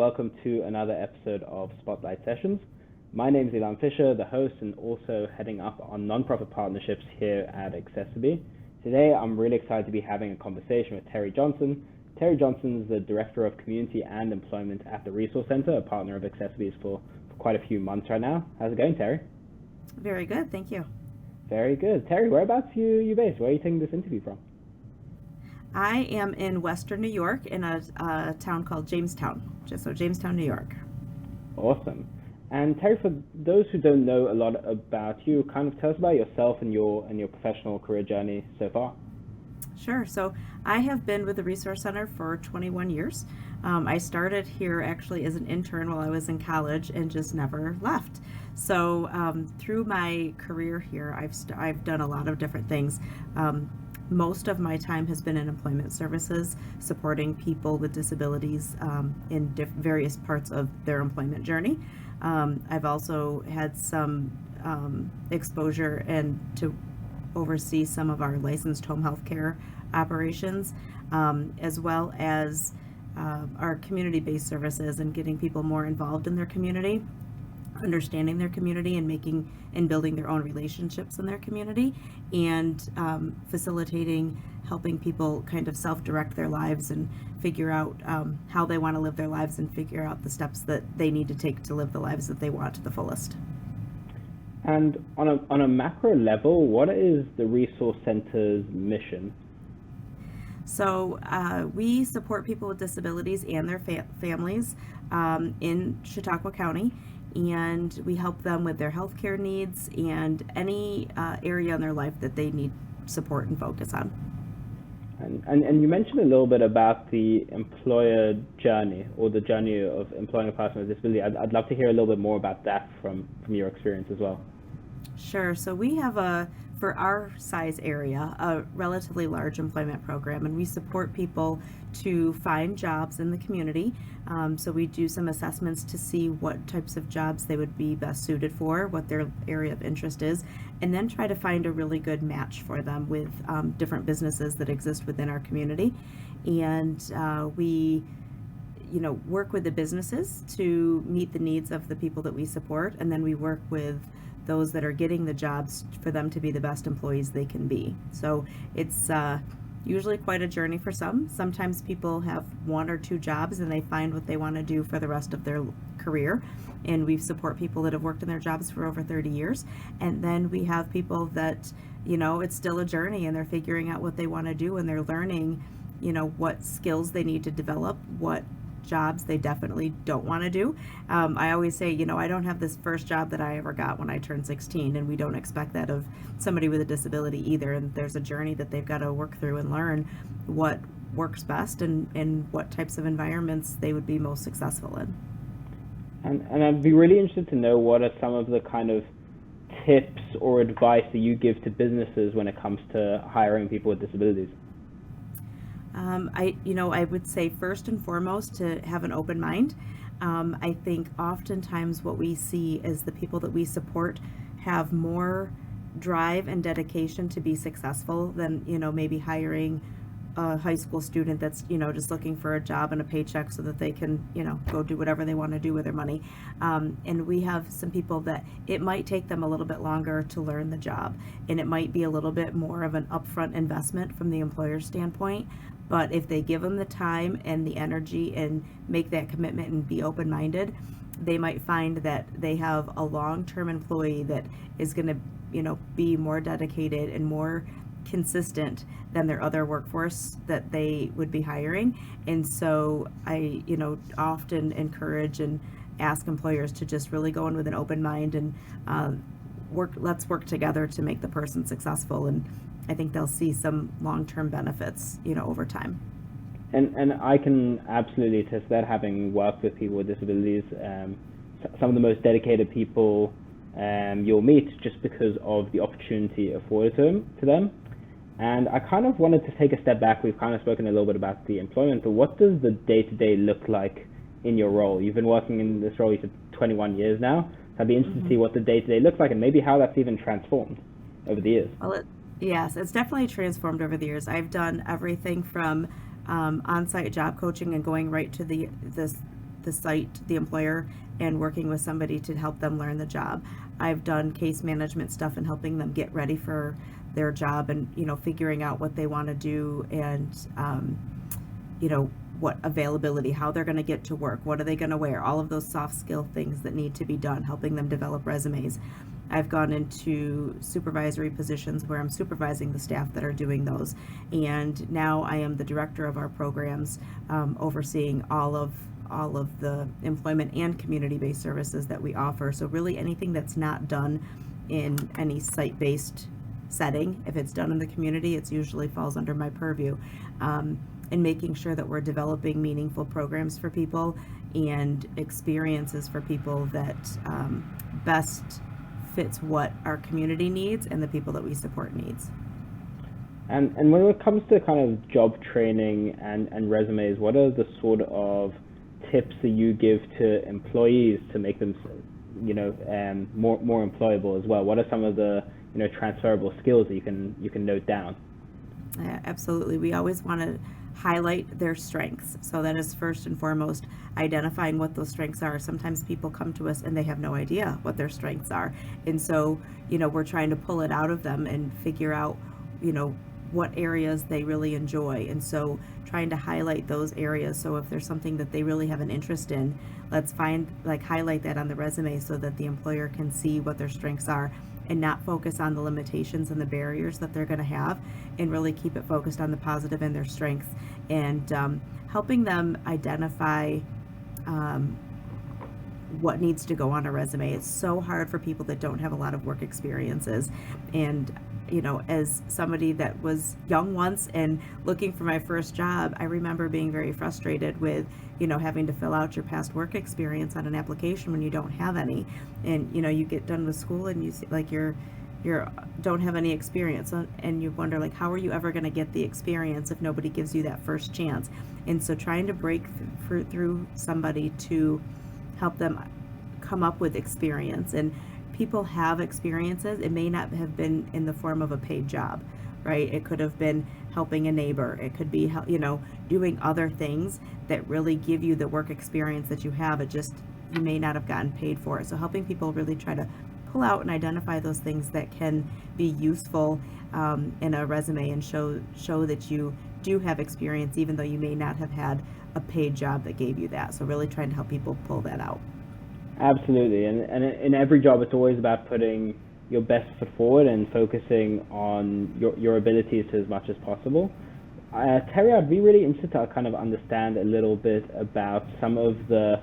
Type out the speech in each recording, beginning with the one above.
welcome to another episode of Spotlight Sessions. My name is Ilan Fisher, the host and also heading up on nonprofit partnerships here at accessiBe. Today, I'm really excited to be having a conversation with Terri Johnson. Terri Johnson is the Director of Community and Employment at the Resource Center, a partner of accessiBe's for quite a few months right now. How's it going, Terri? Very good, thank you. Very good. Terri, whereabouts you based? Where are you taking this interview from? I am in Western New York in a town called Jamestown, Jamestown, New York. Awesome. And Terri, for those who don't know a lot about you, kind of tell us about yourself and your professional career journey so far. Sure. So I have been with the Resource Center for 21 years. I started here actually as an intern while I was in college and just never left. So through my career here, I've done a lot of different things. Most of my time has been in employment services, supporting people with disabilities in various parts of their employment journey. I've also had some exposure and to oversee some of our licensed home health care operations, as well as our community-based services and getting people more involved in their community, understanding their community and building their own relationships in their community, and facilitating, helping people kind of self-direct their lives and figure out how they want to live their lives and figure out the steps that they need to take to live the lives that they want to the fullest. And on a macro level, what is the Resource Center's mission? So we support people with disabilities and their families in Chautauqua County, and we help them with their healthcare needs and any area in their life that they need support and focus on. And you mentioned a little bit about the employer journey or the journey of employing a person with disability. I'd love to hear a little bit more about that from your experience as well. Sure. So we have for our size area, a relatively large employment program, and we support people to find jobs in the community. So we do some assessments to see what types of jobs they would be best suited for, what their area of interest is, and then try to find a really good match for them with different businesses that exist within our community. And we work with the businesses to meet the needs of the people that we support, and then we work with those that are getting the jobs for them to be the best employees they can be. So it's usually quite a journey for some. Sometimes people have one or two jobs and they find what they want to do for the rest of their career. And we support people that have worked in their jobs for over 30 years. And then we have people that, it's still a journey and they're figuring out what they want to do and they're learning, what skills they need to develop, what jobs they definitely don't want to do. I always say, I don't have this first job that I ever got when I turned 16, and we don't expect that of somebody with a disability either. And there's a journey that they've got to work through and learn what works best and what types of environments they would be most successful in. And I'd be really interested to know what are some of the kind of tips or advice that you give to businesses when it comes to hiring people with disabilities. I would say first and foremost to have an open mind. I think oftentimes what we see is the people that we support have more drive and dedication to be successful than, maybe hiring a high school student that's, just looking for a job and a paycheck so that they can, go do whatever they want to do with their money. And we have some people that it might take them a little bit longer to learn the job, and it might be a little bit more of an upfront investment from the employer's standpoint. But if they give them the time and the energy and make that commitment and be open-minded, they might find that they have a long-term employee that is going to, be more dedicated and more consistent than their other workforce that they would be hiring. And so I, often encourage and ask employers to just really go in with an open mind and let's work together to make the person successful. And I think they'll see some long-term benefits, over time. And I can absolutely attest to that, having worked with people with disabilities. Some of the most dedicated people you'll meet just because of the opportunity afforded to them. And I kind of wanted to take a step back. We've kind of spoken a little bit about the employment, but what does the day-to-day look like in your role? You've been working in this role for 21 years now. So I'd be interested to see what the day-to-day looks like and maybe how that's even transformed over the years. Well, yes, it's definitely transformed over the years. I've done everything from on-site job coaching and going right to the the site, the employer, and working with somebody to help them learn the job. I've done case management stuff and helping them get ready for their job, and figuring out what they want to do, and what availability, how they're going to get to work, what are they going to wear, all of those soft skill things that need to be done, helping them develop resumes. I've gone into supervisory positions where I'm supervising the staff that are doing those, and now I am the director of our programs, overseeing all of the employment and community-based services that we offer. So really anything that's not done in any site-based setting, if it's done in the community, it usually falls under my purview. And making sure that we're developing meaningful programs for people and experiences for people that best fits what our community needs and the people that we support needs. And when it comes to kind of job training and resumes, what are the sort of tips that you give to employees to make them, more employable as well? What are some of the transferable skills that you can note down? Yeah, absolutely. We always want to highlight their strengths. So that is first and foremost identifying what those strengths are. Sometimes people come to us and they have no idea what their strengths are. And so, we're trying to pull it out of them and figure out, what areas they really enjoy. And so trying to highlight those areas. So if there's something that they really have an interest in, let's highlight that on the resume so that the employer can see what their strengths are, and not focus on the limitations and the barriers that they're going to have, and really keep it focused on the positive and their strengths, and helping them identify what needs to go on a resume. It's so hard for people that don't have a lot of work experiences. And as somebody that was young once and looking for my first job, I remember being very frustrated with having to fill out your past work experience on an application when you don't have any. And you get done with school and you see you don't have any experience, and you wonder how are you ever going to get the experience if nobody gives you that first chance? And so trying to break through somebody to help them come up with experience. And people have experiences. It may not have been in the form of a paid job, right? It could have been helping a neighbor. It could be, doing other things that really give you the work experience that you have. It just, you may not have gotten paid for it. So helping people really try to pull out and identify those things that can be useful in a resume, and show that you do have experience, even though you may not have had a paid job that gave you that. So really trying to help people pull that out. Absolutely, and in every job, it's always about putting your best foot forward and focusing on your abilities as much as possible. Terri, I'd be really interested to kind of understand a little bit about some of the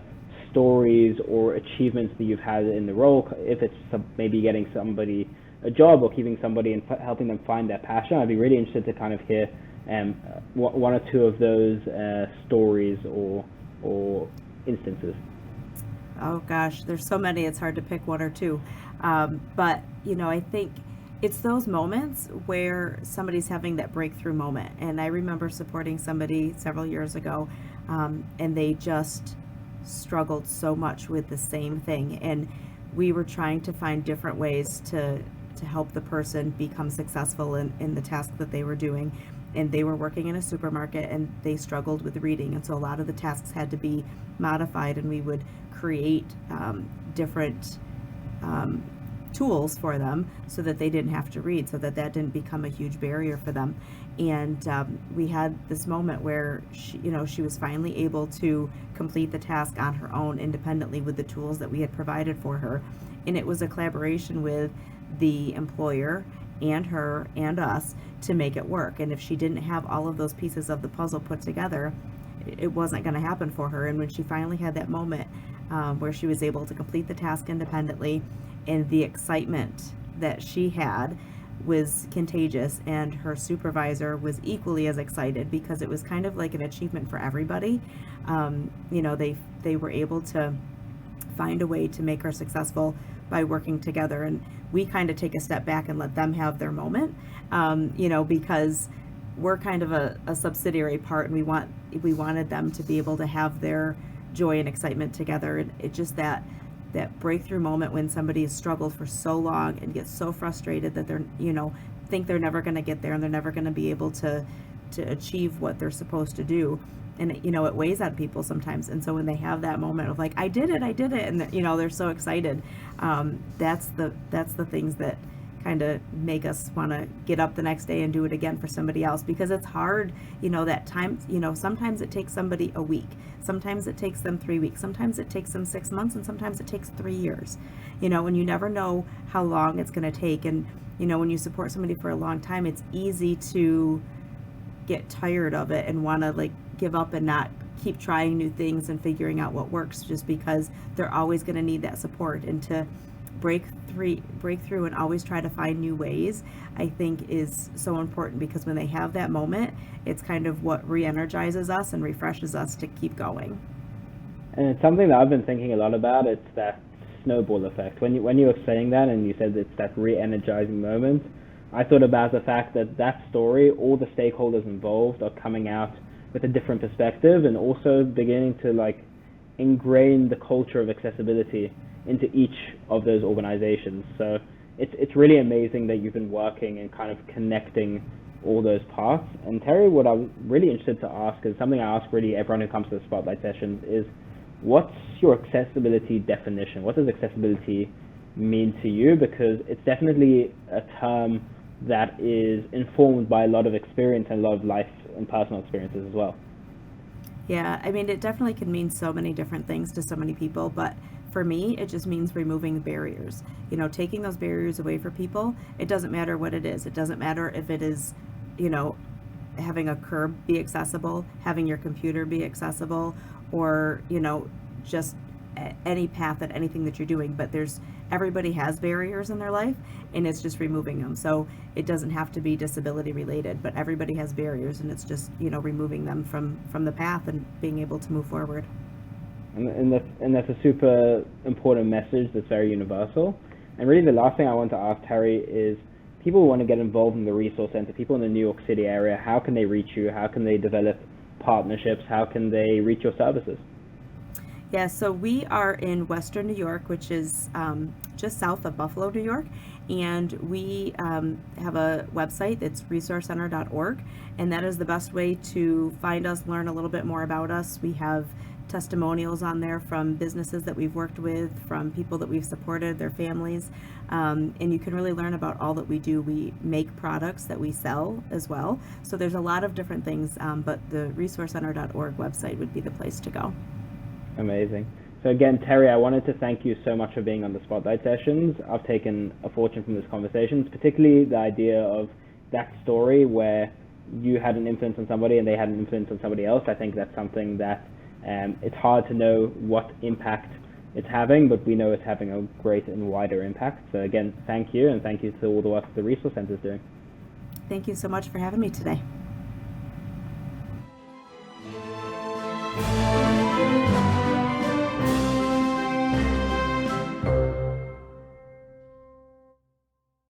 stories or achievements that you've had in the role, if it's maybe getting somebody a job or keeping somebody and helping them find their passion. I'd be really interested to kind of hear one or two of those stories or instances. Oh gosh, there's so many, it's hard to pick one or two. But, I think it's those moments where somebody's having that breakthrough moment. And I remember supporting somebody several years ago, and they just struggled so much with the same thing. And we were trying to find different ways to help the person become successful in the task that they were doing. And they were working in a supermarket, and they struggled with reading. And so a lot of the tasks had to be modified, and we would create different tools for them so that they didn't have to read, so that didn't become a huge barrier for them. And we had this moment where she was finally able to complete the task on her own independently with the tools that we had provided for her. And it was a collaboration with the employer and her and us to make it work. And if she didn't have all of those pieces of the puzzle put together, it wasn't going to happen for her. And when she finally had that moment where she was able to complete the task independently, and the excitement that she had was contagious, and her supervisor was equally as excited, because it was kind of like an achievement for everybody. They were able to find a way to make her successful by working together, and we kind of take a step back and let them have their moment, because we're kind of a subsidiary part, and we wanted them to be able to have their joy and excitement together. And it just that breakthrough moment when somebody has struggled for so long and gets so frustrated that they're think they're never going to get there, and they're never going to be able to achieve what they're supposed to do. and it weighs on people sometimes. And so when they have that moment of like, I did it, and they're so excited. That's the things that kind of make us want to get up the next day and do it again for somebody else, because it's hard, that time, sometimes it takes somebody a week, sometimes it takes them 3 weeks, sometimes it takes them 6 months, and sometimes it takes 3 years, and you never know how long it's going to take. And, when you support somebody for a long time, it's easy to get tired of it and want to like give up and not keep trying new things and figuring out what works, just because they're always going to need that support. And to break through and always try to find new ways, I think is so important, because when they have that moment, it's kind of what re-energizes us and refreshes us to keep going. And it's something that I've been thinking a lot about. It's that snowball effect. When you were saying that and you said it's that re-energizing moment, I thought about the fact that story, all the stakeholders involved are coming out with a different perspective, and also beginning to like ingrain the culture of accessibility into each of those organizations. So it's really amazing that you've been working and kind of connecting all those parts. And Terri, what I'm really interested to ask is something I ask really everyone who comes to the Spotlight sessions is, what's your accessibility definition? What does accessibility mean to you? Because it's definitely a term that is informed by a lot of experience and a lot of life and personal experiences as well. Yeah, I mean, it definitely can mean so many different things to so many people, but for me, it just means removing barriers. Taking those barriers away for people. It doesn't matter what it is. It doesn't matter if it is, having a curb be accessible, having your computer be accessible, or, just any path at anything that you're doing. But everybody has barriers in their life, and it's just removing them. So it doesn't have to be disability related, but everybody has barriers, and it's just, removing them from the path and being able to move forward. And that's a super important message that's very universal. And really the last thing I want to ask Terri is, people who want to get involved in the Resource Center, people in the New York City area, how can they reach you? How can they develop partnerships? How can they reach your services? Yeah, so we are in Western New York, which is just south of Buffalo, New York. And we have a website that's resourcecenter.org, and that is the best way to find us, learn a little bit more about us. We have testimonials on there from businesses that we've worked with, from people that we've supported, their families, and you can really learn about all that we do. We make products that we sell as well. So there's a lot of different things, but the resourcecenter.org website would be the place to go. Amazing. So again, Terri, I wanted to thank you so much for being on the Spotlight sessions. I've taken a fortune from this conversation, particularly the idea of that story where you had an influence on somebody and they had an influence on somebody else. I think that's something that it's hard to know what impact it's having, but we know it's having a great and wider impact. So again, thank you, and thank you to all the work the Resource Center is doing. Thank you so much for having me today.